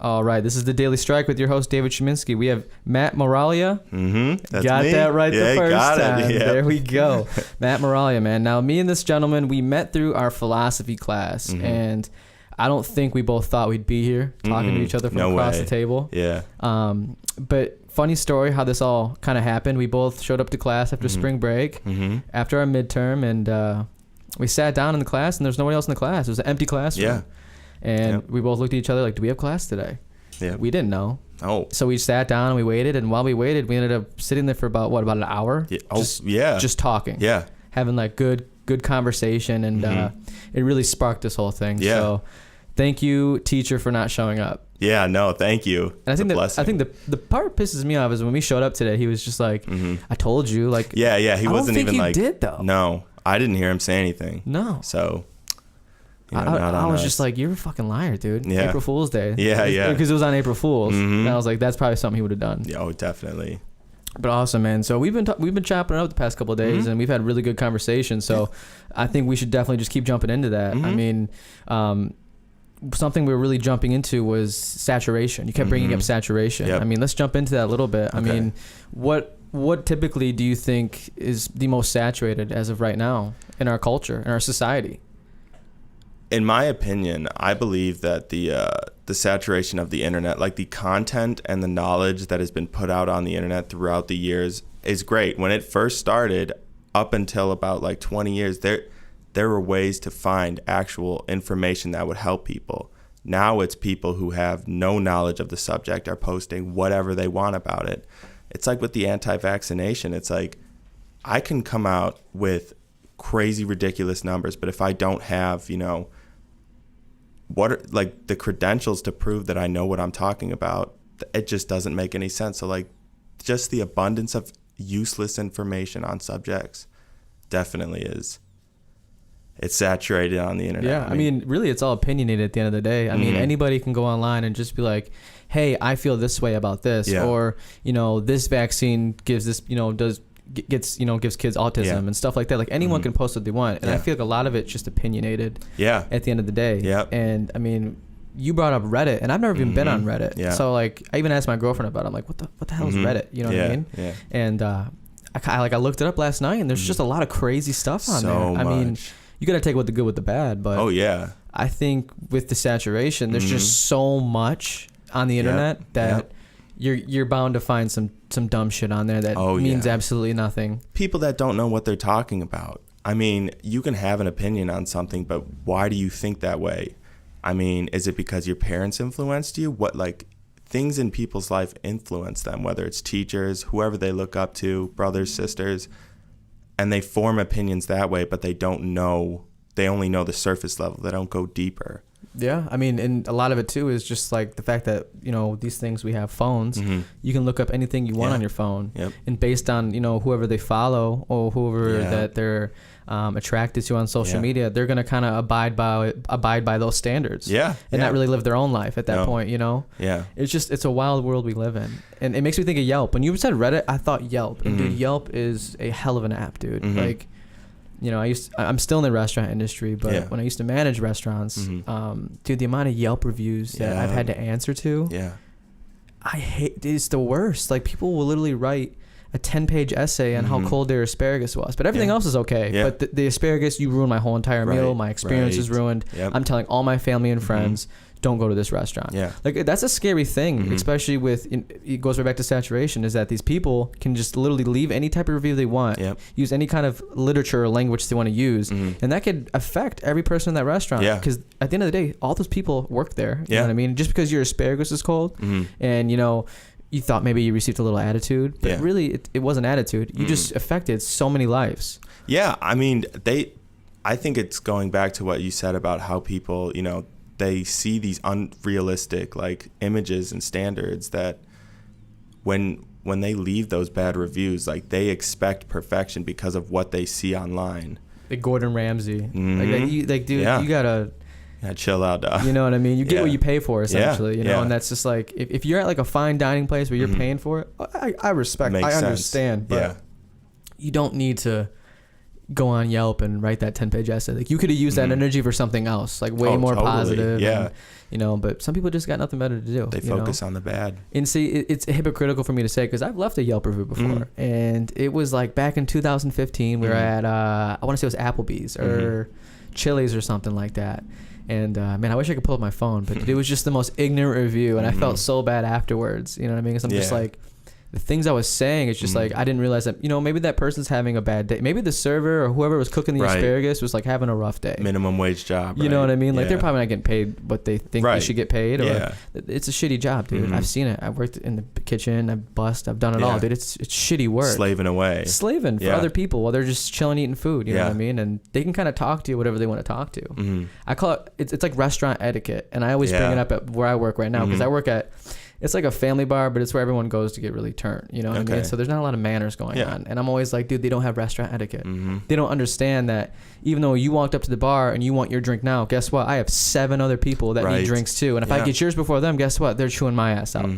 All right, this is the Daily Strike with your host David Cheminsky. We have Matt Muraglia. That's got me. that right the first time. Yep. There we go. Matt Muraglia, man. Now, me and this gentleman, we met through our philosophy class, and I don't think we both thought we'd be here talking to each other from across the table. Yeah. But funny story how this all kind of happened. We both showed up to class after spring break, after our midterm, and we sat down in the class, and there's nobody else in the class. It was an empty classroom. Yeah. And we both looked at each other like, do we have class today? Yeah. We didn't know. Oh. So we sat down and we waited. And while we waited, we ended up sitting there for about an hour? Yeah. Just talking. Yeah. Having like good conversation. And it really sparked this whole thing. Yeah. So thank you, teacher, for not showing up. Yeah, no, thank you. And I think the part that pisses me off is when we showed up today, he was just like, I told you. Like, yeah, he wasn't even like. I don't think you did, though. No, I didn't hear him say anything. No. So. I was just like, you're a fucking liar, dude. Yeah. April Fool's Day. Yeah. Because it was on April Fool's. And I was like, that's probably something he would have done. Yeah, definitely. But awesome, man. So we've been chopping it up the past couple of days, and we've had really good conversations. So I think we should definitely just keep jumping into that. I mean, something we were really jumping into was saturation. You kept bringing up saturation. Yep. I mean, let's jump into that a little bit. Okay. I mean, what typically do you think is the most saturated as of right now in our culture, in our society? In my opinion, I believe that the saturation of the internet, like the content and the knowledge that has been put out on the internet throughout the years, is great. When it first started, up until about like 20 years, there were ways to find actual information that would help people. Now it's people who have no knowledge of the subject are posting whatever they want about it. It's like with the anti-vaccination. It's like I can come out with crazy, ridiculous numbers, but if I don't have, what are like the credentials to prove that I know what I'm talking about, it just doesn't make any sense. So like just the abundance of useless information on subjects definitely is. It's saturated on the internet. Yeah, I mean, really, it's all opinionated at the end of the day. I mean, anybody can go online and just be like, hey, I feel this way about this. Yeah. Or, this vaccine gives this, gives kids autism and stuff like that. Like anyone can post what they want. And I feel like a lot of it's just opinionated at the end of the day. Yeah. And I mean, you brought up Reddit, and I've never even been on Reddit. Yeah. So like, I even asked my girlfriend about it. I'm like, what the hell is Reddit? You know what I mean? Yeah. And I looked it up last night, and there's just a lot of crazy stuff on there. I mean, you got to take what the good with the bad, but I think with the saturation, there's just so much on the internet that you're bound to find some dumb shit on there that means absolutely nothing. People that don't know what they're talking about. I mean, you can have an opinion on something, but why do you think that way? I mean, is it because your parents influenced you? What, like, things in people's life influence them, whether it's teachers, whoever they look up to, brothers, sisters, and they form opinions that way, but they only know the surface level. They don't go deeper. Yeah, I mean, and a lot of it too is just like the fact that, these things, we have phones, you can look up anything you want on your phone, and based on, whoever they follow or whoever that they're attracted to on social media, they're going to kind of abide by those standards and not really live their own life at that point, it's a wild world we live in. And it makes me think of Yelp. When you said Reddit, I thought Yelp, and dude, Yelp is a hell of an app, dude. Like, I'm still in the restaurant industry, but when I used to manage restaurants, dude, the amount of Yelp reviews that I've had to answer to, I hate, it's the worst. Like, people will literally write a 10-page essay on how cold their asparagus was, but everything else is okay. But the asparagus, you ruined my whole entire meal. My experience is ruined. I'm telling all my family and friends, don't go to this restaurant. Like, that's a scary thing, especially with, it goes right back to saturation, is that these people can just literally leave any type of review they want, use any kind of literature or language they want to use, and that could affect every person in that restaurant. Because at the end of the day, all those people work there. You know what I mean? Just because your asparagus is cold and, you thought maybe you received a little attitude, but really it wasn't attitude. You just affected so many lives. Yeah, I mean, I think it's going back to what you said about how people, they see these unrealistic like images and standards that when they leave those bad reviews, like they expect perfection because of what they see online. Like Gordon Ramsay, dude, you gotta. Yeah, chill out, dog. You know what I mean? You get what you pay for, essentially. You know, and that's just like, if you're at like a fine dining place where you're paying for it, I respect, I understand, but you don't need to go on Yelp and write that 10-page essay. Like you could have used that energy for something else, like way more totally. positive. Yeah. And, but some people just got nothing better to do. They focus on the bad. And see, it's hypocritical for me to say, because I've left a Yelp review before, and it was like back in 2015. We were at I want to say it was Applebee's or Chili's or something like that. And man, I wish I could pull up my phone, but it was just the most ignorant review, and I felt so bad afterwards. You know what I mean? Because I'm just like, the things I was saying, it's just like I didn't realize that, maybe that person's having a bad day. Maybe the server or whoever was cooking the asparagus was like having a rough day. Minimum wage job. You know what I mean? Like they're probably not getting paid what they think they should get paid. Or it's a shitty job, dude. I've seen it. I've worked in the kitchen. I've done it all, dude. It's shitty work. Slaving for other people while they're just chilling, eating food. You know what I mean? And they can kind of talk to you whatever they want to talk to. I call it, it's like restaurant etiquette. And I always bring it up at where I work right now, because I work at, it's like a family bar, but it's where everyone goes to get really turned. You know what I mean? So there's not a lot of manners going on. And I'm always like, dude, they don't have restaurant etiquette. They don't understand that even though you walked up to the bar and you want your drink now, guess what? I have 7 other people that need drinks too. And if I get yours before them, guess what? They're chewing my ass out.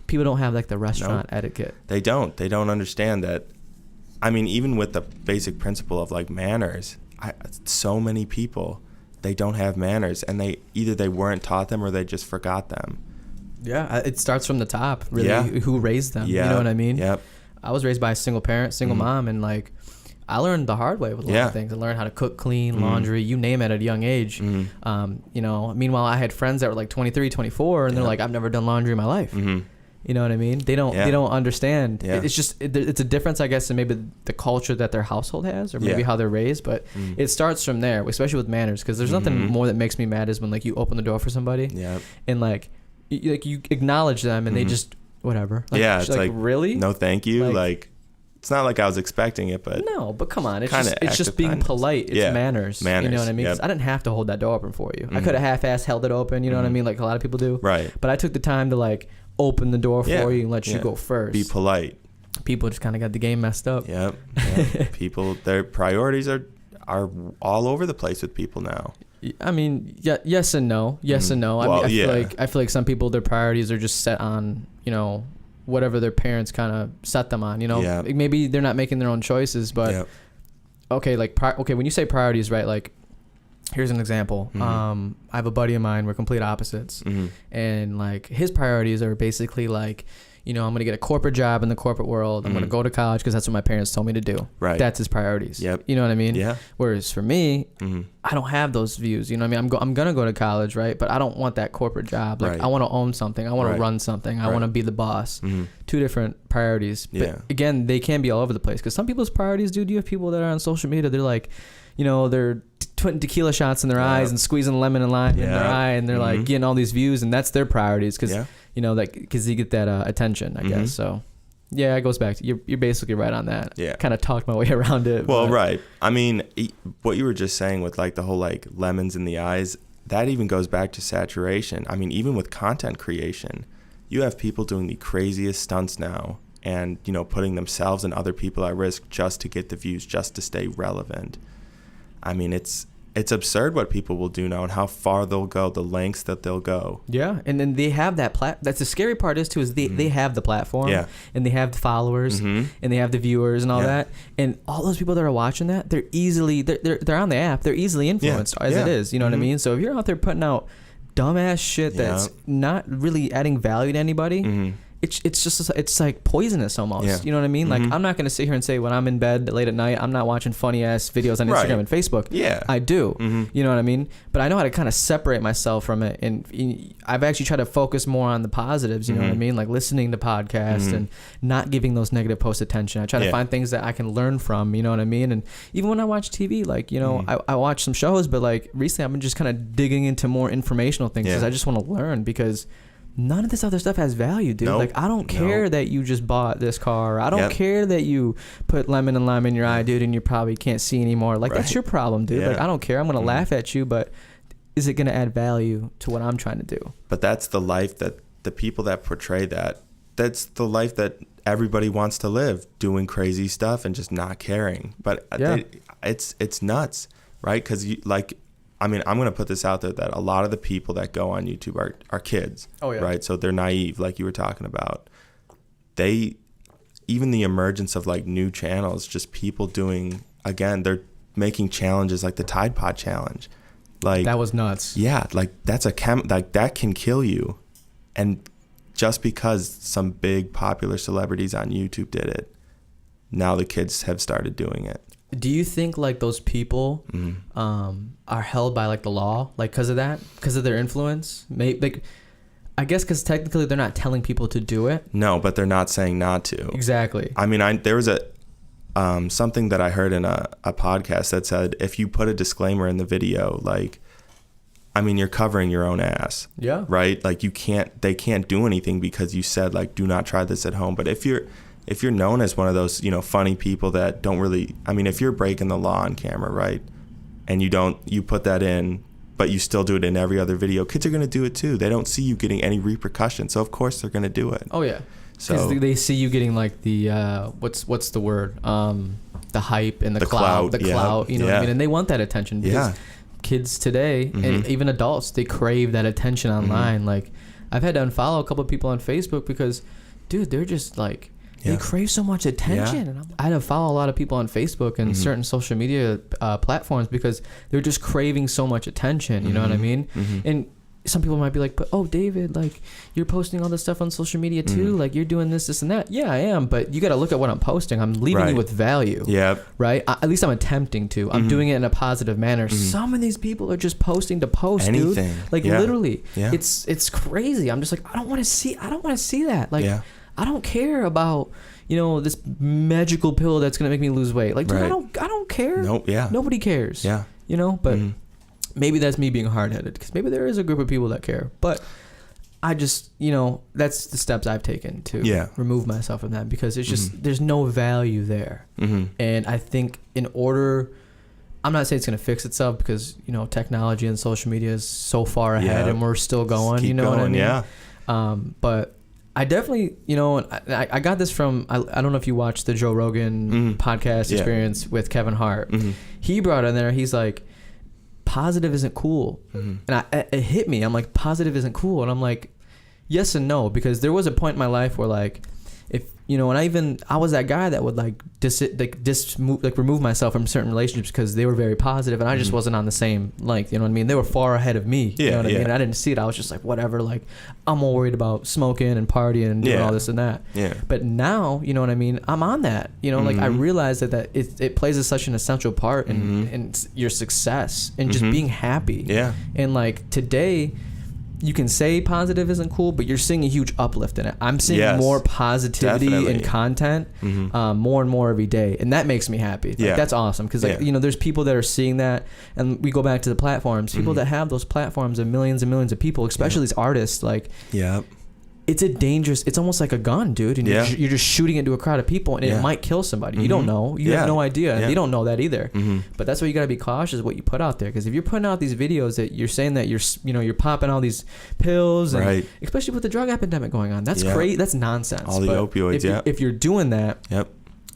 People don't have like the restaurant etiquette. They don't understand that. I mean, even with the basic principle of like manners, so many people, they don't have manners, and they weren't taught them or they just forgot them. Yeah, it starts from the top, really, who raised them. You know what I mean? Yep. I was raised by a single parent, single mom, and like I learned the hard way with a lot of things. I learned how to cook, clean, laundry, you name it, at a young age. Meanwhile, I had friends that were like 23, 24, and they're like, I've never done laundry in my life. You know what I mean? They don't understand. It's just it's a difference, I guess, in maybe the culture that their household has, or maybe how they're raised. But it starts from there, especially with manners, because there's nothing more that makes me mad is when like you open the door for somebody and like you acknowledge them and they just whatever. Like, it's like really? No, thank you. Like it's not like I was expecting it, but no. But come on, it's just being polite. It's manners. You know what I mean? 'Cause I didn't have to hold that door open for you. I could have half-assed held it open. You know what I mean? Like a lot of people do. Right. But I took the time to like open the door for you and let you go first. Be polite. People just kind of got the game messed up. Yep. People, their priorities are all over the place with people now. I mean, yes and no. Yes and no. Well, I feel like some people, their priorities are just set on, whatever their parents kind of set them on. Like maybe they're not making their own choices, but okay, when you say priorities, right? Like, here's an example. I have a buddy of mine. We're complete opposites, and like his priorities are basically like, I'm going to get a corporate job in the corporate world. I'm going to go to college because that's what my parents told me to do. Right. That's his priorities. Yep. You know what I mean? Yeah. Whereas for me, I don't have those views. You know what I mean? I'm going to go to college, right? But I don't want that corporate job. Like I want to own something. I want to run something. I want to be the boss. Two different priorities. But again, they can be all over the place, because some people's priorities, dude, you have people that are on social media. They're like, they're putting tequila shots in their eyes and squeezing lemon and lime in their eye, and they're like getting all these views, and that's their priorities because because you get that attention, I guess. So it goes back to you're basically right on that. Kind of talked my way around it. Well, right. I mean, what you were just saying with like the whole like lemons in the eyes, that even goes back to saturation. I mean, even with content creation, you have people doing the craziest stunts now, and putting themselves and other people at risk just to get the views, just to stay relevant. I mean, it's absurd what people will do now and how far they'll go, the lengths that they'll go. Yeah, and then they have that that's the scary part is too, is they have the platform, and they have the followers, and they have the viewers and all that, and all those people that are watching that, they're on the app, they're easily influenced as it is. You know what I mean? So if you're out there putting out dumbass shit that's not really adding value to anybody. It's like poisonous almost. You know what I mean? Like I'm not gonna sit here and say when I'm in bed late at night I'm not watching funny ass videos on Instagram and Facebook. I do. You know what I mean? But I know how to kind of separate myself from it, and I've actually tried to focus more on the positives. You know what I mean? Like listening to podcasts and not giving those negative posts attention. I try to find things that I can learn from. You know what I mean? And even when I watch TV, like I watch some shows, but like recently I've been just kind of digging into more informational things because I just want to learn, because none of this other stuff has value, dude. Like, I don't care that you just bought this car. I don't care that you put lemon and lime in your eye, dude, and you probably can't see anymore. Like, that's your problem, dude. Like, I don't care. I'm going to laugh at you, but is it going to add value to what I'm trying to do? But that's the life that the people that portray that's the life that everybody wants to live, doing crazy stuff and just not caring. But it's nuts, right? Because I'm going to put this out there that a lot of the people that go on YouTube are kids, right? So they're naive, like you were talking about. Even the emergence of like new channels, just people doing, again, making challenges like the Tide Pod challenge. Like that was nuts. Yeah, like that's like that can kill you. And just because some big popular celebrities on YouTube did it, now the kids have started doing it. Do you think like those people are held by like the law, like because of that, because of their influence? Maybe, like, I guess because technically they're not telling people to do it. No, but they're not saying not to. Exactly. I mean, there was something that I heard in a podcast that said if you put a disclaimer in the video, like, I mean, you're covering your own ass. Yeah. Right? Like they can't do anything because you said like, do not try this at home. But if you're known as one of those, funny people that don't really, I mean, if you're breaking the law on camera, right? And you put that in, but you still do it in every other video, kids are going to do it too. They don't see you getting any repercussions. So of course they're going to do it. Oh yeah. So they see you getting like the, what's the word? The hype and the clout, what I mean? And they want that attention because kids today and even adults, they crave that attention online. Like I've had to unfollow a couple of people on Facebook because, dude, they're just like, they crave so much attention. And I had to follow a lot of people on Facebook and certain social media platforms because they're just craving so much attention. You know what I mean? And some people might be like, but David, like you're posting all this stuff on social media too. Like you're doing this and that. Yeah, I am. But you got to look at what I'm posting. I'm leaving you with value. Yeah. Right. At least I'm attempting to. I'm doing it in a positive manner. Some of these people are just posting to post, anything. Dude. Like literally, it's crazy. I'm just like, I don't want to see that. Like, I don't care about, this magical pill that's going to make me lose weight. Like, dude, I don't care. Nope. Yeah. Nobody cares. Yeah. But maybe that's me being hard-headed because maybe there is a group of people that care. But I just, that's the steps I've taken to remove myself from that because it's just, there's no value there. And I think I'm not saying it's going to fix itself because, technology and social media is so far ahead and we're still going, what I mean? Yeah. But I definitely, I got this from, I don't know if you watched the Joe Rogan podcast experience with Kevin Hart. He brought in there, he's like, positive isn't cool. And it hit me. I'm like, positive isn't cool. And I'm like, yes and no, because there was a point in my life where like, if, and I was that guy that would remove myself from certain relationships because they were very positive and I just wasn't on the same length, you know what I mean? They were far ahead of me, you know what I mean? I didn't see it. I was just like, whatever, like I'm more worried about smoking and partying and doing all this and that. Yeah. But now, you know what I mean? I'm on that, like I realized that it plays such an essential part in your success and just being happy. Yeah. And like today, you can say positive isn't cool, but you're seeing a huge uplift in it. I'm seeing more positivity in content more and more every day. And that makes me happy. Like, that's awesome. Because there's people that are seeing that. And we go back to the platforms. People that have those platforms of millions and millions of people, especially these artists, like it's almost like a gun, dude. And you're just shooting into a crowd of people and it might kill somebody. You don't know. You have no idea. And they don't know that either. But that's why you got to be cautious what you put out there. Because if you're putting out these videos that you're saying that you're popping all these pills, and especially with the drug epidemic going on, that's great. That's nonsense. All the opioids, if you're doing that,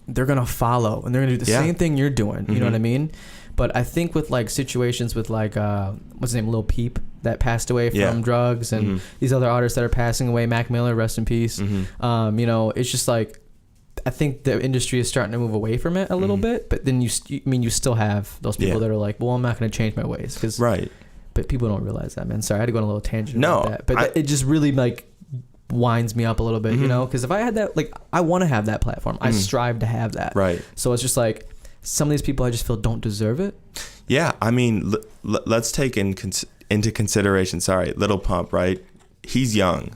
they're going to follow and they're going to do the same thing you're doing. You know what I mean? But I think with like situations with like, what's his name? Lil Peep that passed away from drugs and these other artists that are passing away, Mac Miller, rest in peace. It's just like, I think the industry is starting to move away from it a little bit, but then you still have those people that are like, well, I'm not going to change my ways. But people don't realize that, man. Sorry, I had to go on a little tangent about that. But it just really like winds me up a little bit, because if I had that, like, I want to have that platform. I strive to have that. Right. So it's just like, some of these people I just feel don't deserve it. Yeah, I mean, let's take into consideration, Lil Pump, right? He's young.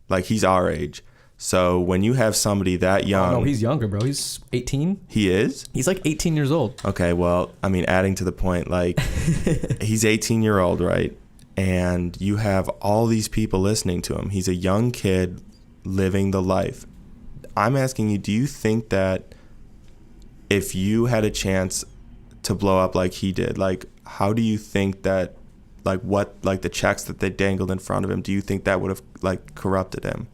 Like, he's our age. So when you have somebody that young... Oh, no, he's younger, bro. He's 18. He is? He's like 18 years old. Okay, well, I mean, adding to the point, like, he's 18-year-old, right? And you have all these people listening to him. He's a young kid living the life. I'm asking you, do you think that if you had a chance to blow up like he did, like, how do you think that, like, what, like, the checks that they dangled in front of him, do you think that would have, like, corrupted him?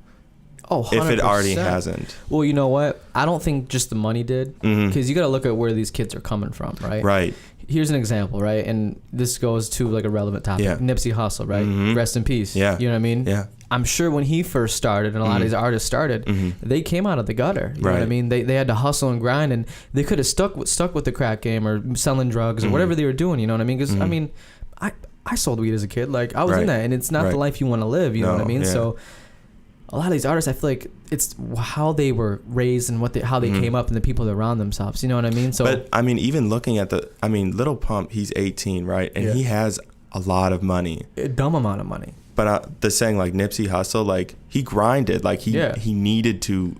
Oh, 100%. If it already hasn't. Well, you know what? I don't think just the money did, because you got to look at where these kids are coming from, right? Right. Here's an example, right? And this goes to like a relevant topic. Nipsey Hussle, right? Rest in peace. Yeah. You know what I mean? Yeah. I'm sure when he first started and a lot of these artists started, they came out of the gutter. You know what I mean? They had to hustle and grind, and they could have stuck with the crack game or selling drugs or whatever they were doing. You know what I mean? Because I mean, I sold weed as a kid. Like I was in that, and it's not the life you want to live. You know what I mean? Yeah. So a lot of these artists, I feel like it's how they were raised and how they came up and the people that around themselves. You know what I mean? So, but I mean, even looking at Lil Pump, he's 18, right? And he has a lot of money, a dumb amount of money. But the saying like Nipsey Hussle, like he grinded, like he needed to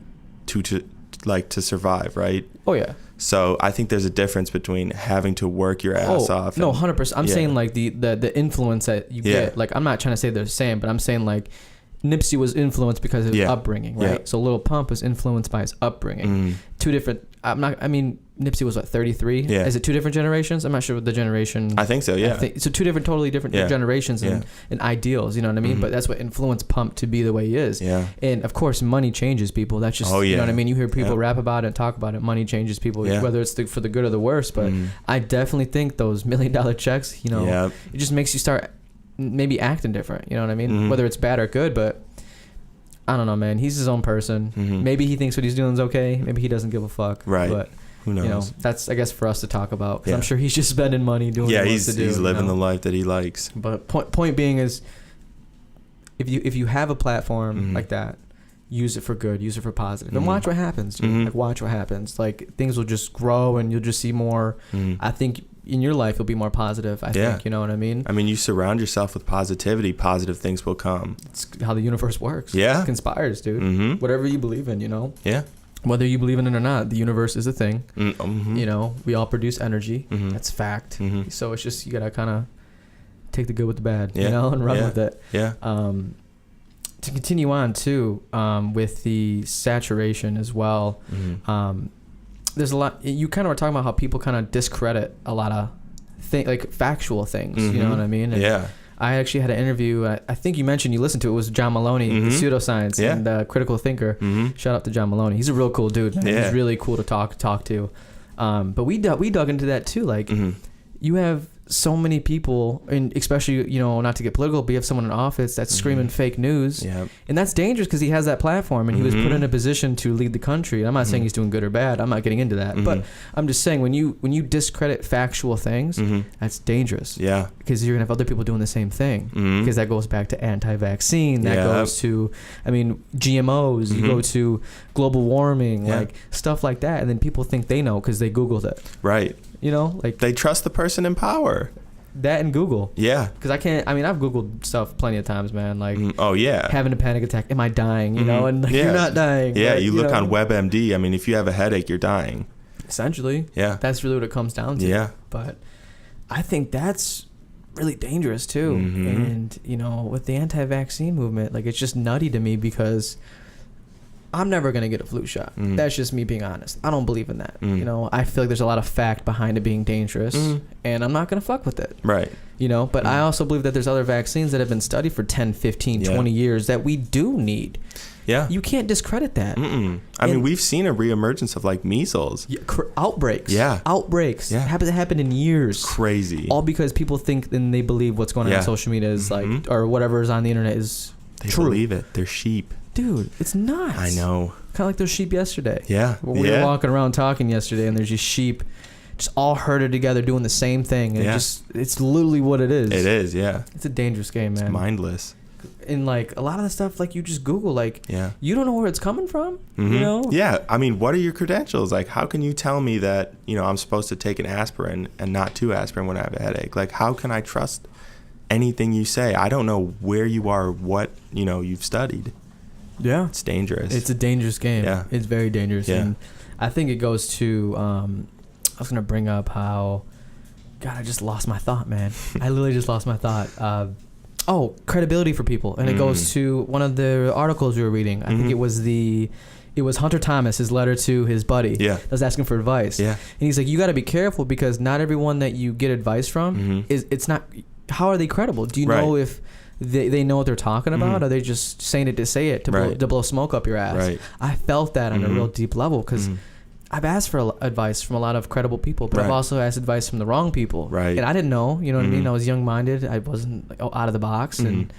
survive, right? Oh yeah. So I think there's a difference between having to work your ass off. No, 100%. I'm saying like the influence that you get. Like I'm not trying to say they're the same, but I'm saying like Nipsey was influenced because of his upbringing, right? So Lil Pump was influenced by his upbringing. Two different. Nipsey was 33. Yeah. Is it two different generations? I'm not sure what the generation. I think so. Yeah. So two totally different generations and ideals. You know what I mean? But that's what influenced Pump to be the way he is. Yeah. And of course, money changes people. That's just you know what I mean. You hear people rap about it and talk about it. Money changes people, whether it's for the good or the worse. But I definitely think those $1 million checks, you know, it just makes you start maybe acting different. You know what I mean? Whether it's bad or good, but. I don't know, man. He's his own person. Maybe he thinks what he's doing is okay. Maybe he doesn't give a fuck. Right. But who knows? You know, that's I guess for us to talk about. Because I'm sure he's just spending money doing what he wants to do. He's living the life that he likes. But point being is, if you have a platform like that, use it for good. Use it for positive. And watch what happens. Dude. Like watch what happens. Like things will just grow and you'll just see more. I think. In your life, you'll be more positive, I think. You know what I mean? I mean, you surround yourself with positivity, positive things will come. It's how the universe works. Yeah. It conspires, dude. Whatever you believe in, you know? Yeah. Whether you believe in it or not, the universe is a thing. You know, we all produce energy. That's fact. So it's just, you got to kind of take the good with the bad, you know, and run with it. Yeah. To continue on, too, with the saturation as well, there's a lot. You kind of were talking about how people kind of discredit a lot of like factual things. You know what I mean? And I actually had an interview. I think you mentioned you listened to it. It was John Maloney, the pseudoscience and critical thinker. Shout out to John Maloney. He's a real cool dude. Man. He's really cool to talk to. But we dug into that too. Like you have so many people, and especially, you know, not to get political, but you have someone in office that's screaming fake news. And that's dangerous because he has that platform and he was put in a position to lead the country. And I'm not saying he's doing good or bad. I'm not getting into that. But I'm just saying when you discredit factual things, that's dangerous. Yeah. Because you're going to have other people doing the same thing. Because that goes back to anti-vaccine. That goes to, I mean, GMOs. You go to global warming, like stuff like that. And then people think they know because they Googled it. Right. You know, like they trust the person in power. That and Google. Yeah. Because I've Googled stuff plenty of times, man. Like, having a panic attack. Am I dying? You know, and like, you're not dying. Yeah. But, you look on WebMD. I mean, if you have a headache, you're dying. Essentially. Yeah. That's really what it comes down to. Yeah. But I think that's really dangerous too. And, you know, with the anti-vaccine movement, like it's just nutty to me because I'm never going to get a flu shot. That's just me being honest. I don't believe in that. You know, I feel like there's a lot of fact behind it being dangerous and I'm not going to fuck with it. Right. You know, but I also believe that there's other vaccines that have been studied for 10, 15, 20 years that we do need. Yeah. You can't discredit that. I mean, we've seen a reemergence of like measles. Outbreaks. Yeah. Outbreaks. Yeah. Happened in years. Crazy. All because people think and they believe what's going on social media is like, or whatever is on the internet is true. They believe it. They're sheep. Dude, it's nuts. I know. Kind of like those sheep yesterday. Yeah. We were walking around talking yesterday, and there's just sheep just all herded together doing the same thing. And it's literally what it is. It is, yeah. It's a dangerous game, man. It's mindless. And, like, a lot of the stuff, like, you just Google, like, you don't know where it's coming from, you know? Yeah. I mean, what are your credentials? Like, how can you tell me that, you know, I'm supposed to take an aspirin and not 2 aspirin when I have a headache? Like, how can I trust anything you say? I don't know where you are, what, you know, you've studied. Yeah. It's dangerous. It's a dangerous game. Yeah. It's very dangerous. Yeah. And I think it goes to, I was going to bring up how, God, I just lost my thought, man. I literally just lost my thought. Credibility for people. And it goes to one of the articles we were reading. I think it was Hunter Thomas, his letter to his buddy. Yeah. That was asking for advice. Yeah. And he's like, you got to be careful because not everyone that you get advice from it's not, how are they credible? Do you know if they know what they're talking about? Or are they just saying it to say it, to blow smoke up your ass? Right. I felt that on a real deep level because I've asked for advice from a lot of credible people, but I've also asked advice from the wrong people. Right. And I didn't know, you know what I mean? I was young-minded. I wasn't like, out of the box. And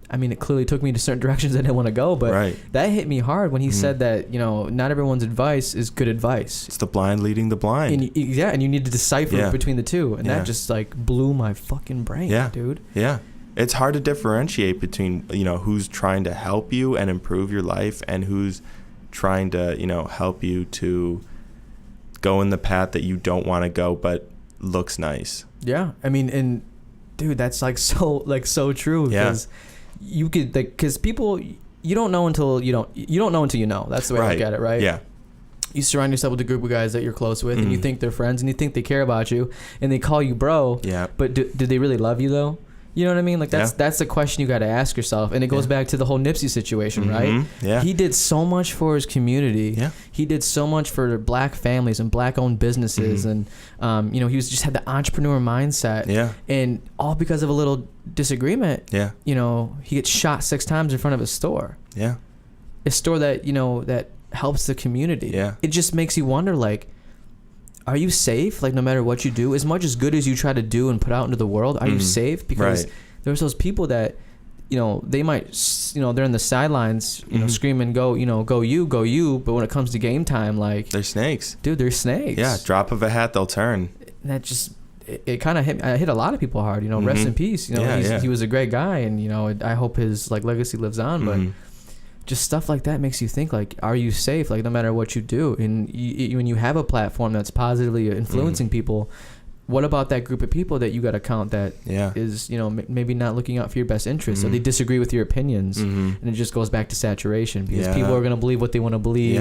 I mean, it clearly took me to certain directions I didn't want to go, but that hit me hard when he said that, you know, not everyone's advice is good advice. It's the blind leading the blind. And and you need to decipher between the two. And that just like blew my fucking brain, dude. Yeah. It's hard to differentiate between, you know, who's trying to help you and improve your life and who's trying to, you know, help you to go in the path that you don't want to go but looks nice. Yeah. I mean, and dude, that's like so true, because you could, like, because people, you don't know until you don't know until you know. That's the way I look at it, right? Yeah. You surround yourself with a group of guys that you're close with, and you think they're friends, and you think they care about you, and they call you bro. Yeah. But do they really love you though? You know what I mean? Like that's the question you got to ask yourself, and it goes back to the whole Nipsey situation, right? Yeah. He did so much for his community. Yeah. He did so much for black families and black-owned businesses, and you know, he just had the entrepreneur mindset. Yeah. And all because of a little disagreement. Yeah. You know, he gets shot 6 times in front of his store. Yeah. A store that, you know, that helps the community. Yeah. It just makes you wonder, like, are you safe? Like, no matter what you do, as much as good as you try to do and put out into the world, are you safe? Because there's those people that, you know, they might, you know, they're in the sidelines, you know, screaming, go you. But when it comes to game time, like, they're snakes. Dude, they're snakes. Yeah. Drop of a hat, they'll turn. And that just, it kind of hit a lot of people hard, you know, rest in peace. You know, he was a great guy, and, you know, I hope his, like, legacy lives on, but just stuff like that makes you think, like, are you safe? Like, no matter what you do, and when you have a platform that's positively influencing people, what about that group of people that you got to count that is, you know, maybe not looking out for your best interests, or they disagree with your opinions, and it just goes back to saturation, because people are going to believe what they want to believe,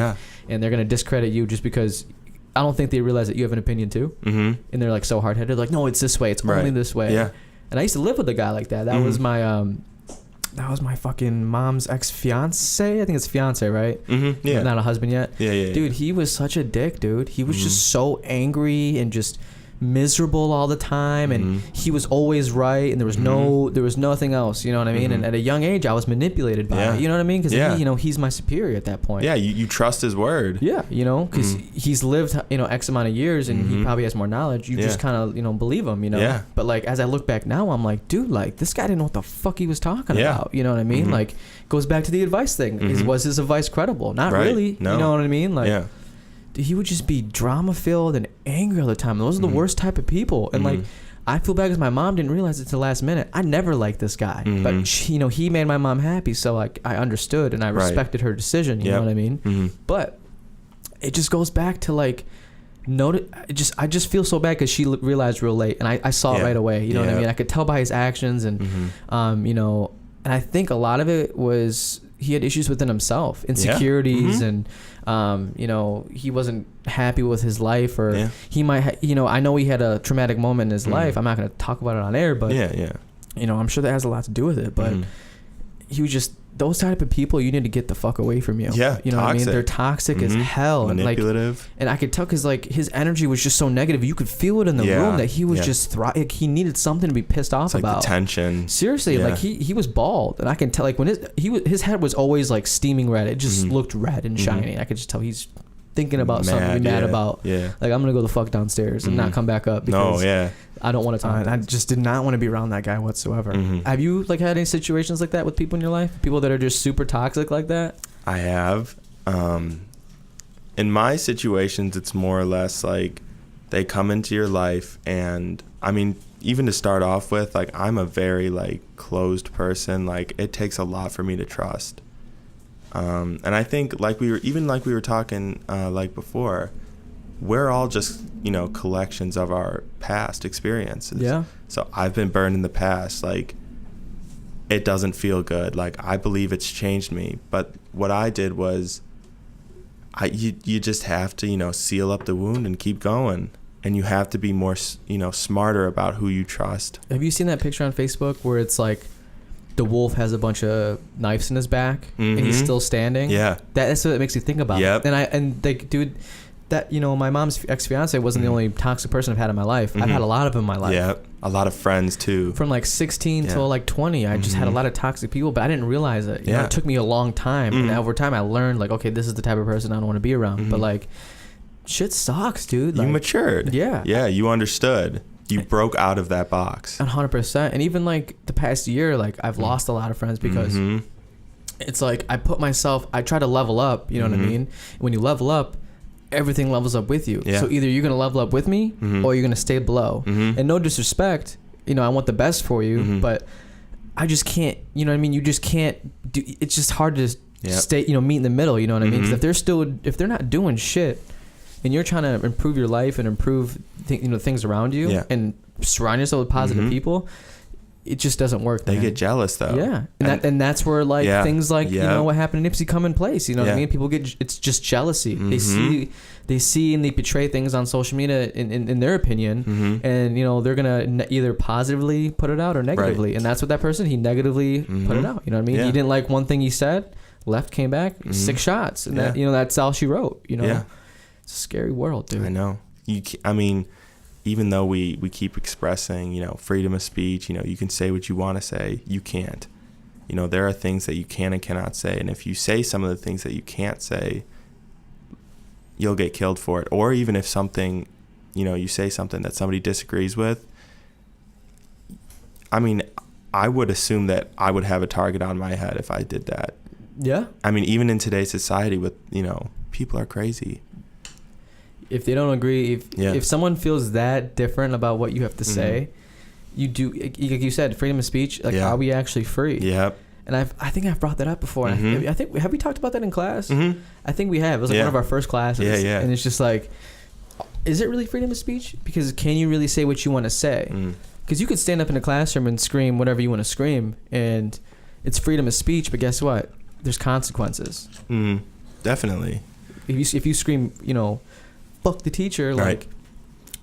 and they're going to discredit you just because I don't think they realize that you have an opinion too, and they're like so hard-headed, like, no, it's this way, it's only this way. And I used to live with a guy like that. That was my that was my fucking mom's ex-fiance. I think it's fiance, right? Yeah. Not a husband yet. Yeah. Dude, he was such a dick, dude. He was just so angry and just miserable all the time, and he was always right, and there was nothing else, you know what I mean? And at a young age, I was manipulated by it, you know what I mean? Because you know, he's my superior at that point. Yeah, you trust his word. Yeah, you know, because he's lived, you know, X amount of years, and he probably has more knowledge. You just kind of, you know, believe him, you know? Yeah. But, like, as I look back now, I'm like, dude, like, this guy didn't know what the fuck he was talking about, you know what I mean? Like, goes back to the advice thing. Was his advice credible? Not really. No. You know what I mean? Like, he would just be drama filled and angry all the time. Those are the worst type of people. And like, I feel bad because my mom didn't realize it till the last minute. I never liked this guy, but she, you know, he made my mom happy, so like I understood and I respected her decision. You know what I mean? But it just goes back to like, I just feel so bad because she realized real late, and I saw it right away. You know what I mean? I could tell by his actions, and you know, and I think a lot of it was he had issues within himself, insecurities, and you know, he wasn't happy with his life, or he might you know, I know he had a traumatic moment in his life. I'm not going to talk about it on air, but you know, I'm sure that has a lot to do with it. But he was just, those type of people, you need to get the fuck away from you. Yeah, you know what I mean? They're toxic as hell, manipulative, and like, and I could tell because like his energy was just so negative. You could feel it in the room that he was just like, he needed something to be pissed off about. The tension. Seriously, like he was bald, and I can tell, like, when his head was always like steaming red. It just looked red and shiny. I could just tell he's thinking about something to be mad about. Yeah. Like, I'm gonna go the fuck downstairs and not come back up because I don't want to talk. I just did not want to be around that guy whatsoever. Have you like had any situations like that with people in your life? People that are just super toxic like that? I have. In my situations, it's more or less like they come into your life, and I mean, even to start off with, like, I'm a very like closed person. Like, it takes a lot for me to trust. And I think like we were talking like before, we're all just, you know, collections of our past experiences. Yeah. So I've been burned in the past. Like, it doesn't feel good. Like, I believe it's changed me. But what I did was, you just have to, you know, seal up the wound and keep going. And you have to be more, you know, smarter about who you trust. Have you seen that picture on Facebook where it's like the wolf has a bunch of knives in his back and he's still standing? Yeah. That's what it makes you think about. Yep. And like, dude, that, you know, my mom's ex-fiance wasn't the only toxic person I've had in my life. I've had a lot of them in my life. Yeah, a lot of friends too. From like 16 till like 20, I just had a lot of toxic people, but I didn't realize it. You know, it took me a long time. And over time, I learned, like, okay, this is the type of person I don't want to be around. But like, shit sucks, dude. Like, you matured. Yeah. Yeah, you understood. You broke out of that box. 100%. And even like the past year, like I've lost a lot of friends because it's like I try to level up, you know what I mean? When you level up, everything levels up with you. Yeah. So either you're going to level up with me or you're going to stay below. And no disrespect, you know, I want the best for you, but I just can't, you know what I mean? You just can't do, it's just hard to stay, you know, meet in the middle, you know what I mean? 'Cause if they're not doing shit and you're trying to improve your life and improve things around you and surround yourself with positive people, it just doesn't work. They get jealous though. Yeah. And that's where like things like, you know, what happened in Nipsey come in place. You know what I mean? People it's just jealousy. They see and they portray things on social media in their opinion. And, you know, they're going to either positively put it out or negatively. And that's what that person, he negatively put it out. You know what I mean? He didn't like one thing he said, left, came back, 6 shots. And that, you know, that's all she wrote, you know? Yeah. It's a scary world, dude. I know. I mean, even though we keep expressing, you know, freedom of speech, you know, you can say what you want to say, you can't. You know, there are things that you can and cannot say. And if you say some of the things that you can't say, you'll get killed for it. Or even if something, you know, you say something that somebody disagrees with, I mean, I would assume that I would have a target on my head if I did that. Yeah. I mean, even in today's society with, you know, people are crazy. If they don't agree, if someone feels that different about what you have to say, you do, like you said, freedom of speech, like are we actually free? Yep. And I think I've brought that up before. I think, have we talked about that in class? I think we have. It was like one of our first classes. Yeah. And it's just like, is it really freedom of speech? Because can you really say what you want to say? Because you could stand up in a classroom and scream whatever you want to scream, and it's freedom of speech, but guess what? There's consequences. Definitely. If you scream, you know, fuck the teacher, like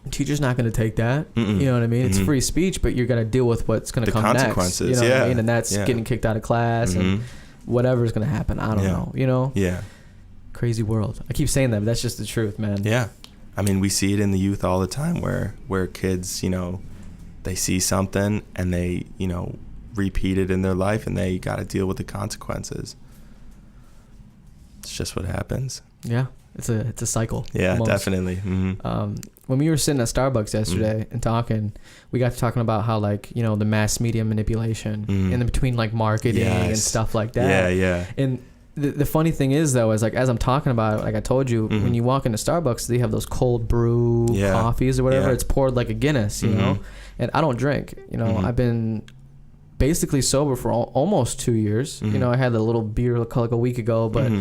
the teacher's not going to take that. You know what I mean? It's free speech, but you're going to deal with what's going to come next. You know what I mean? And that's getting kicked out of class and whatever's going to happen. I don't know, you know? Yeah. Crazy world. I keep saying that, but that's just the truth, man. Yeah. I mean, we see it in the youth all the time where kids, you know, they see something and they, you know, repeat it in their life and they got to deal with the consequences. It's just what happens. Yeah. It's a cycle. Yeah, almost. Definitely. When we were sitting at Starbucks yesterday and talking, we got to talking about how, like, you know, the mass media manipulation in between, like, marketing and stuff like that. Yeah. And the funny thing is, though, is like, as I'm talking about it, like I told you, when you walk into Starbucks, they have those cold brew coffees or whatever. It's poured like a Guinness, you know. And I don't drink. You know, I've been basically sober for almost 2 years. You know, I had a little beer like a week ago, but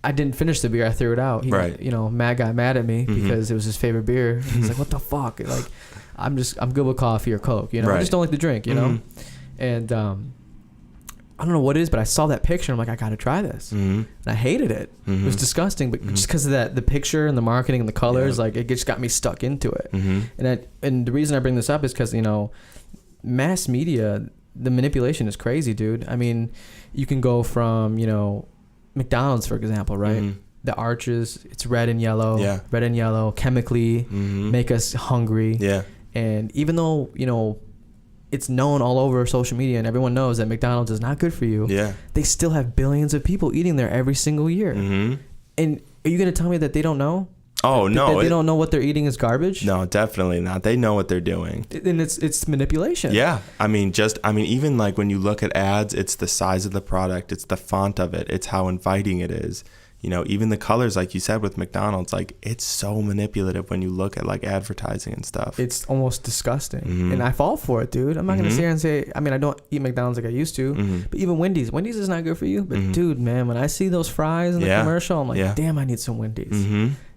I didn't finish the beer. I threw it out. You know, Matt got mad at me because it was his favorite beer. He's like, "What the fuck?" Like, I'm good with coffee or Coke. You know, I just don't like to drink. You know, and I don't know what it is, but I saw that picture. I'm like, I gotta try this, and I hated it. It was disgusting, but just because of the picture and the marketing and the colors, like it just got me stuck into it. And the reason I bring this up is because, you know, mass media, the manipulation is crazy, dude. I mean, you can go from, you know, McDonald's, for example, right? The arches, it's red and yellow, chemically make us hungry. Yeah. And even though, you know, it's known all over social media and everyone knows that McDonald's is not good for you, they still have billions of people eating there every single year. And are you going to tell me that they don't know? Oh, no. They don't know what they're eating is garbage? No, definitely not. They know what they're doing. And it's manipulation. Yeah. I mean, even like when you look at ads, it's the size of the product, it's the font of it, it's how inviting it is. You know, even the colors, like you said with McDonald's, like it's so manipulative when you look at like advertising and stuff. It's almost disgusting. And I fall for it, dude. I'm not going to sit here and say, I mean, I don't eat McDonald's like I used to, but even Wendy's is not good for you. But dude, man, when I see those fries in the commercial, I'm like, damn, I need some Wendy's.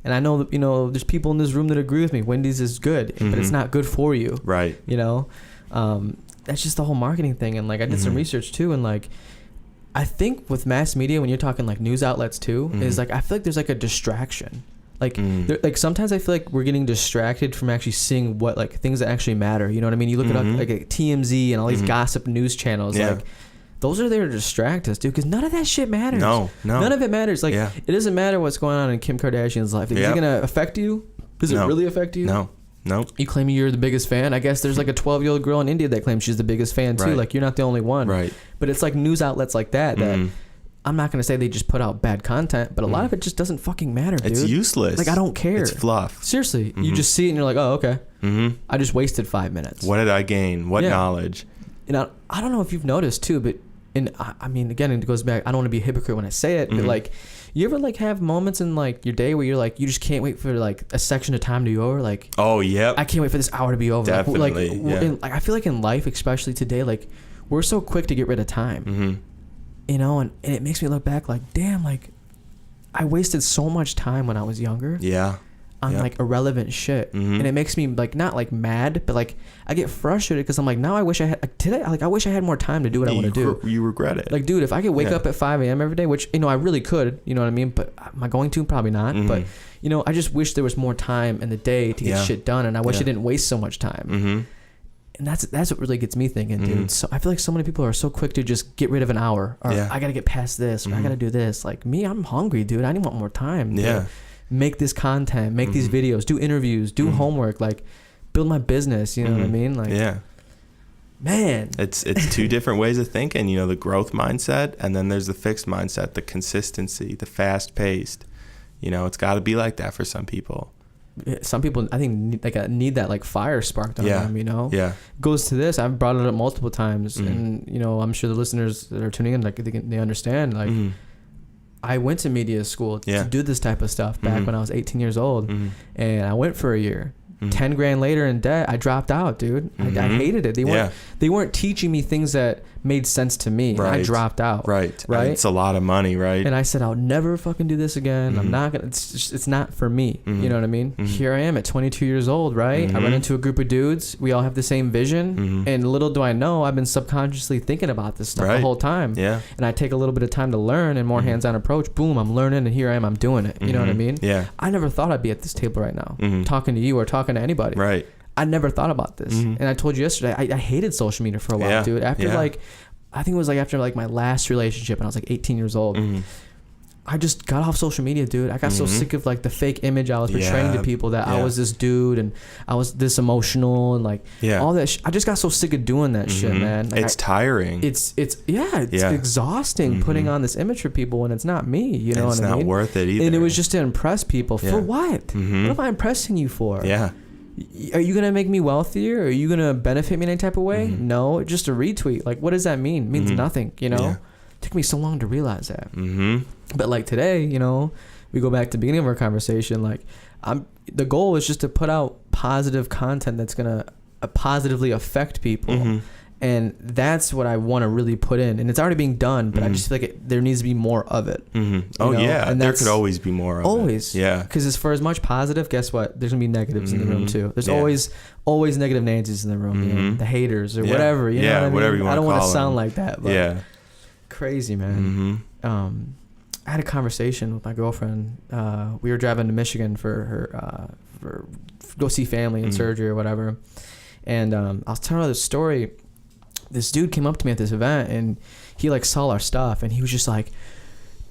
And I know that, you know, there's people in this room that agree with me. Wendy's is good, but it's not good for you. Right. You know, that's just the whole marketing thing. And like, I did some research too. And like, I think with mass media, when you're talking like news outlets too, is like, I feel like there's like a distraction. Like, like sometimes I feel like we're getting distracted from actually seeing what, like, things that actually matter. You know what I mean? You look at like TMZ and all these gossip news channels, like, those are there to distract us, dude, because none of that shit matters. No. None of it matters. Like, it doesn't matter what's going on in Kim Kardashian's life. Is it going to affect you? Does it really affect you? No. You claim you're the biggest fan. I guess there's like a 12-year-old girl in India that claims she's the biggest fan too. Like, you're not the only one. Right. But it's like news outlets like that I'm not going to say they just put out bad content, but a lot of it just doesn't fucking matter, dude. It's useless. Like, I don't care. It's fluff. Seriously. You just see it and you're like, oh, okay. I just wasted 5 minutes. What did I gain? What knowledge? You know, I don't know if you've noticed too, but I mean, again, it goes back. I don't want to be a hypocrite when I say it, but like, you ever like have moments in like your day where you're like, you just can't wait for like a section of time to be over? Like, oh, yep. I can't wait for this hour to be over. Definitely. Like I feel like in life, especially today, like we're so quick to get rid of time, you know, and it makes me look back like, damn, like I wasted so much time when I was younger. Yeah. On like irrelevant shit, and it makes me like not like mad, but like I get frustrated because I'm like, now I wish I had like, today. Like I wish I had more time to do what I want to do. You regret it. Like, dude, if I could wake up at 5 a.m. every day, which you know I really could, you know what I mean. But am I going to? Probably not. But you know, I just wish there was more time in the day to get shit done, and I wish I didn't waste so much time. And that's what really gets me thinking, dude. So I feel like so many people are so quick to just get rid of an hour, or I gotta get past this, or I gotta do this. Like me, I'm hungry, dude. I want more time. Yeah. Dude. Make this content, make these videos, do interviews, do homework, like build my business, you know what I mean? Like, man, it's two different ways of thinking, you know, the growth mindset, and then there's the fixed mindset, the consistency, the fast paced, you know, it's got to be like that for some people. Some people, I think, need that like fire sparked on them, you know? Yeah. Goes to this. I've brought it up multiple times, and, you know, I'm sure the listeners that are tuning in, like, they understand, like, I went to media school to do this type of stuff back when I was 18 years old, and I went for a year. 10 grand later in debt, I dropped out, dude. I hated it. They weren't teaching me things that made sense to me. Right. I dropped out. Right. It's a lot of money, right? And I said, I'll never fucking do this again. I'm not gonna. It's not for me. You know what I mean? Here I am at 22 years old, right? I run into a group of dudes. We all have the same vision, and little do I know, I've been subconsciously thinking about this stuff the whole time. Yeah. And I take a little bit of time to learn and more hands-on approach. Boom, I'm learning, and here I am. I'm doing it. You know what I mean? Yeah. I never thought I'd be at this table right now, talking to you or talking to anybody. Right. I never thought about this. And I told you yesterday, I hated social media for a while, dude. After like, I think it was like after like my last relationship, and I was like 18 years old. I just got off social media, dude. I got so sick of like the fake image I was portraying to people that I was this dude and I was this emotional and like all that. I just got so sick of doing that shit, man. Like, it's tiring. It's exhausting putting on this image for people when it's not me. You know what I mean? It's not worth it either. And it was just to impress people. For what? What am I impressing you for? Yeah. Are you gonna make me wealthier? Are you gonna benefit me in any type of way? No, just a retweet. Like, what does that mean? It means nothing. You know. It took me so long to realize that. But like today, you know, we go back to the beginning of our conversation. Like, the goal is just to put out positive content that's gonna positively affect people, and that's what I want to really put in. And it's already being done, but I just feel like there needs to be more of it. Oh know? Yeah, and there could always be more of it. Always, yeah. Because for as much positive, guess what? There's gonna be negatives in the room too. There's always negative Nancy's in the room. You know? The haters or whatever. You know what I mean? Whatever you want. I don't want to sound like that. But crazy, man. I had a conversation with my girlfriend. We were driving to Michigan for her for go see family and surgery or whatever. And I was telling her this story. This dude came up to me at this event and he like saw our stuff and he was just like,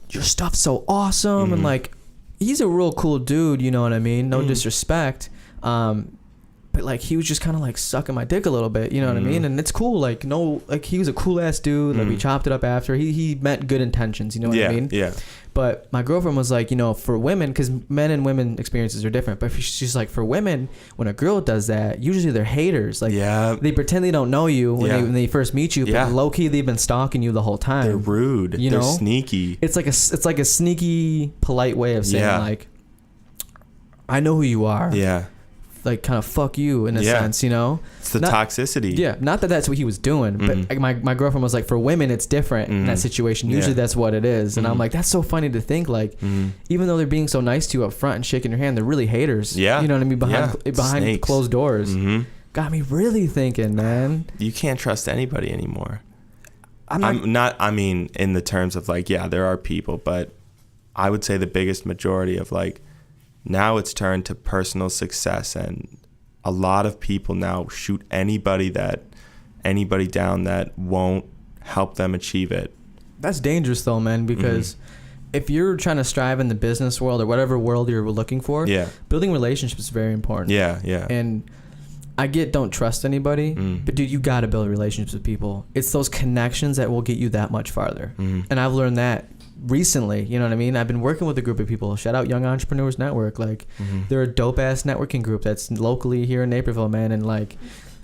your stuff's so awesome. And like, he's a real cool dude, you know what I mean? No disrespect. But like, he was just kind of like sucking my dick a little bit, you know what I mean? And it's cool. Like, no, like he was a cool ass dude. Like we chopped it up after. He meant good intentions, you know what I mean? Yeah. But my girlfriend was like, you know, for women, because men and women experiences are different. But she's like, for women, when a girl does that, usually they're haters. Like, they pretend they don't know you when they first meet you, but low key they've been stalking you the whole time. They're rude. They're sneaky. It's like a sneaky, polite way of saying like, I know who you are. Yeah. Like kind of fuck you in a sense, you know? It's the toxicity. Yeah. Not that that's what he was doing, but my girlfriend was like, for women, it's different in that situation. Usually that's what it is. And I'm like, that's so funny to think like, even though they're being so nice to you up front and shaking your hand, they're really haters. Yeah. You know what I mean? Behind closed doors. Got me really thinking, man. You can't trust anybody anymore. I mean, in the terms of like, there are people, but I would say the biggest majority of like, now it's turned to personal success, and a lot of people now shoot anybody down that won't help them achieve it. That's dangerous though, man, because if you're trying to strive in the business world or whatever world you're looking for, building relationships is very important. Yeah. And I don't trust anybody, but dude, you got to build relationships with people. It's those connections that will get you that much farther. And I've learned that recently, you know what I mean? I've been working with a group of people. Shout out Young Entrepreneurs Network. Like, they're a dope ass networking group that's locally here in Naperville, man. And like,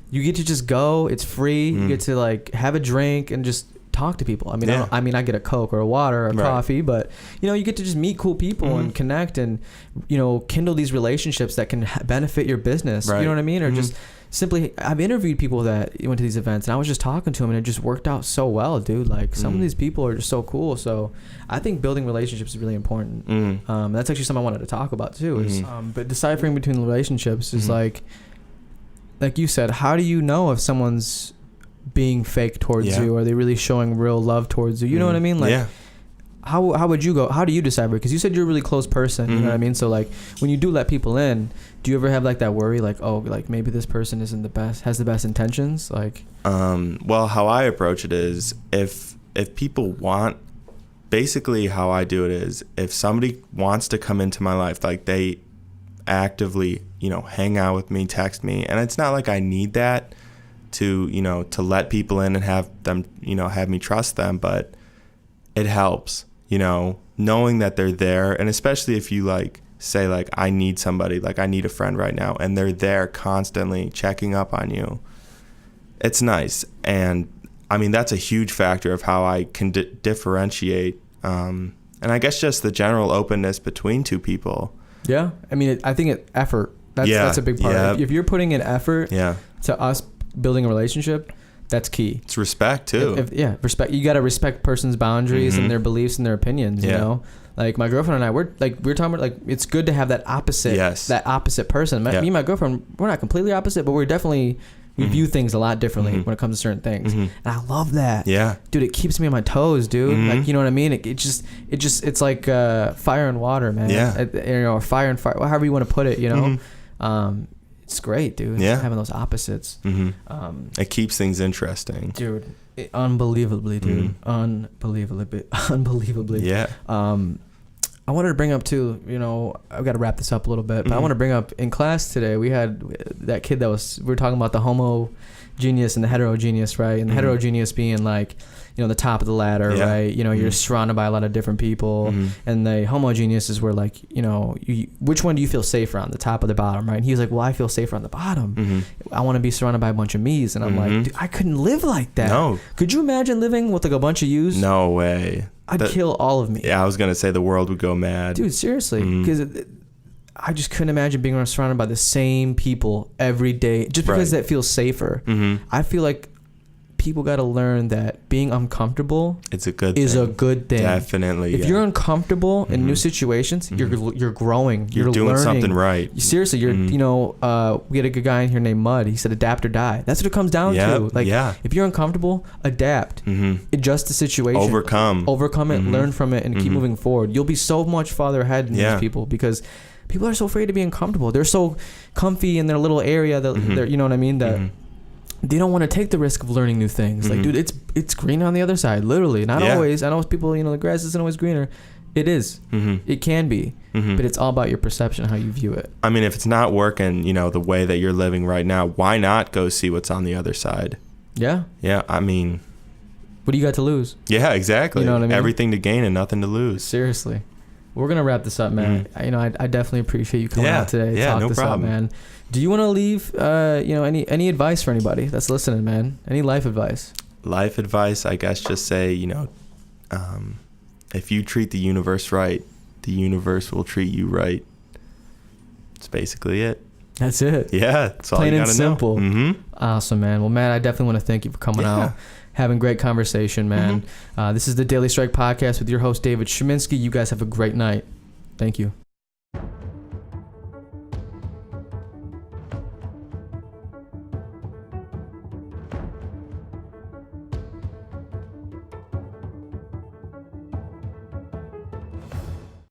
you get to just go. It's free. You get to like have a drink and just talk to people. I mean, I get a Coke or a water or a coffee, but you know, you get to just meet cool people and connect and, you know, kindle these relationships that can benefit your business. You know what I mean? Or just simply, I've interviewed people that went to these events, and I was just talking to them, and it just worked out so well, dude. Like, some of these people are just so cool. So I think building relationships is really important. That's actually something I wanted to talk about too. Is but deciphering between relationships is like you said, how do you know if someone's being fake towards you? Are they really showing real love towards you? You know what I mean? Like, how would you go? How do you decipher? Because you said you're a really close person. You know what I mean? So like, when you do let people in, do you ever have like that worry, like, oh, like maybe this person isn't the best, has the best intentions? Like, well, how I approach it is, if people want, basically how I do it is, if somebody wants to come into my life, like they actively, you know, hang out with me, text me, and it's not like I need that to, you know, to let people in and have them, you know, have me trust them, but it helps, you know, knowing that they're there. And especially if you like say like, I need somebody, like I need a friend right now, and they're there constantly checking up on you, it's nice. And I mean, that's a huge factor of how I can differentiate, and I guess just the general openness between two people. Yeah, I mean, I think effort. That's a big part. If you're putting in effort to us building a relationship, that's key. It's respect too. Respect. You got to respect person's boundaries and their beliefs and their opinions. You know, like my girlfriend and I, we're talking about, like, it's good to have that opposite person. Me and my girlfriend, we're not completely opposite, but we're definitely, we view things a lot differently when it comes to certain things. And I love that. Yeah. Dude, it keeps me on my toes, dude. Like, you know what I mean? It's like fire and water, man. Yeah. You know, or fire and fire, however you want to put it, you know? It's great, dude. Yeah. Having those opposites. It keeps things interesting. Dude, unbelievably, dude. Unbelievably. Yeah. I wanted to bring up too, you know, I've got to wrap this up a little bit, but I want to bring up, in class today, we had that kid we were talking about the homogeneous and the heterogeneous, right? And the heterogeneous being like, you know, the top of the ladder, right? You know, you're surrounded by a lot of different people. And the homogeneous is where, like, you know, which one do you feel safer on, the top or the bottom, right? And he was like, well, I feel safer on the bottom. I want to be surrounded by a bunch of me's. And I'm like, dude, I couldn't live like that. No. Could you imagine living with like a bunch of you's? No way. I'd kill all of me. Yeah, I was going to say the world would go mad. Dude, seriously. Because I just couldn't imagine being surrounded by the same people every day, just because that feels safer. I feel like people got to learn that being uncomfortable is a good thing. Definitely. If you're uncomfortable in new situations, you're growing. You're doing learning. Something right. Seriously, you're you know, we had a good guy in here named Mud. He said adapt or die. That's what it comes down to. Like, if you're uncomfortable, adapt. Adjust the situation. Overcome it, learn from it, and keep moving forward. You'll be so much farther ahead than these people, because people are so afraid to be uncomfortable. They're so comfy in their little area that they're, you know what I mean, that they don't want to take the risk of learning new things. Like, dude, it's green on the other side, literally. Not always. I know people, you know, the grass isn't always greener. It is. It can be. But it's all about your perception, how you view it. I mean, if it's not working, you know, the way that you're living right now, why not go see what's on the other side? Yeah. Yeah, I mean, what do you got to lose? Yeah, exactly. You know what I mean? Everything to gain and nothing to lose. Seriously. We're going to wrap this up, man. You know, I definitely appreciate you coming out today to talk this up, man. Do you want to leave, you know, any advice for anybody that's listening, man? Any life advice? Life advice, I guess, just say, you know, if you treat the universe right, the universe will treat you right. That's basically it. That's it. Yeah, that's all you gotta know. Plain and simple. Awesome, man. Well, Matt, I definitely want to thank you for coming out, having great conversation, man. This is the Daily Strike Podcast with your host, David Sheminsky. You guys have a great night. Thank you.